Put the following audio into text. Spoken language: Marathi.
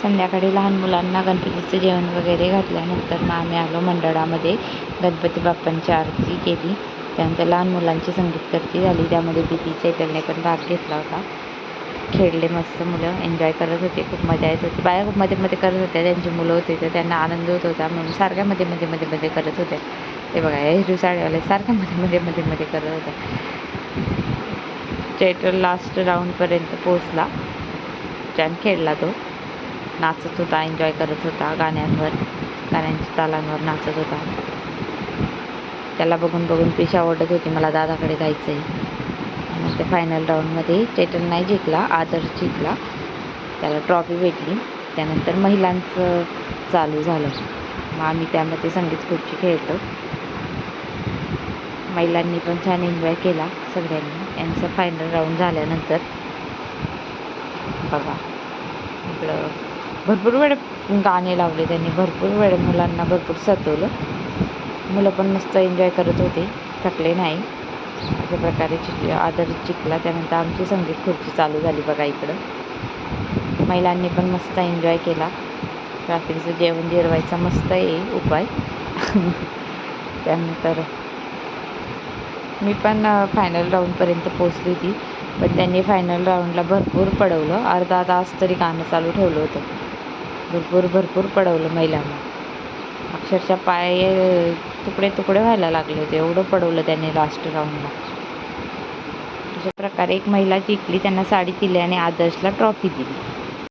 संध्याकाळी लहान मुलांना गणपतीचं जेवण वगैरे घातल्यानंतर मग आम्ही आलो मंडळामध्ये. गणपती बाप्पांची आरती केली. त्यानंतर लहान मुलांची संगीत करती झाली. त्यामध्ये भीती चैतन्य पण भाग घेतला होता. खेळले मस्त, मुलं एन्जॉय करत होते. खूप मजा येत होती. बाया खूप मध्ये मध्ये करत होत्या. त्यांची मुलं होते तर त्यांना आनंद होत होता म्हणून सारख्या मध्ये मध्ये मध्ये मध्ये करत होत्या. ते बघा या हिरवी साडीवाले सारख्या मध्ये मध्ये मध्ये मध्ये करत होत्या. चैत्र लास्ट राऊंडपर्यंत पोचला. छान खेळला तो. नाचत होता, एन्जॉय करत होता. गाण्यांच्या तालांवर नाचत होता. त्याला बघून बघून पिशा ओढत होती, मला दादाकडे जायचं आहे. नंतर फायनल राऊंडमध्ये चैतन्य नाही जिंकला, आदर्श जिंकला. त्याला ट्रॉफी भेटली. त्यानंतर महिलांचं चालू झालं. मग आम्ही त्यामध्ये संगीत खुर्ची खेळतो. महिलांनी पण छान एन्जॉय केला सगळ्यांनी. यांचं फायनल राऊंड झाल्यानंतर बघा इकडं भरपूर वेळ गाणे लावले त्यांनी. भरपूर वेळ मुलांना भरपूर सतवलं. मुलं पण मस्त एन्जॉय करत होते, थकले नाही. अशा प्रकारे आदर्श जिंकला. त्यानंतर आमची संगीत खुर्ची चालू झाली. बघा इकडं महिलांनी पण मस्त एन्जॉय केला. रात्रीचं जेवण जिरवायचा मस्त आहे उपाय. त्यानंतर मी पण फायनल राऊंडपर्यंत पोचली होती, पण त्यांनी फायनल राऊंडला भरपूर पडवलं. अर्धा तास तरी गाणं चालू ठेवलं होतं. भरपूर पडवलं महिलांना. अक्षरशः पाय तुकडे तुकडे व्हायला लागले होते, एवढं पडवलं त्यांनी लास्ट राऊंडला. अशा प्रकारे एक महिला जिंकली. त्यांना साडी दिली आणि आदर्शला ट्रॉफी दिली.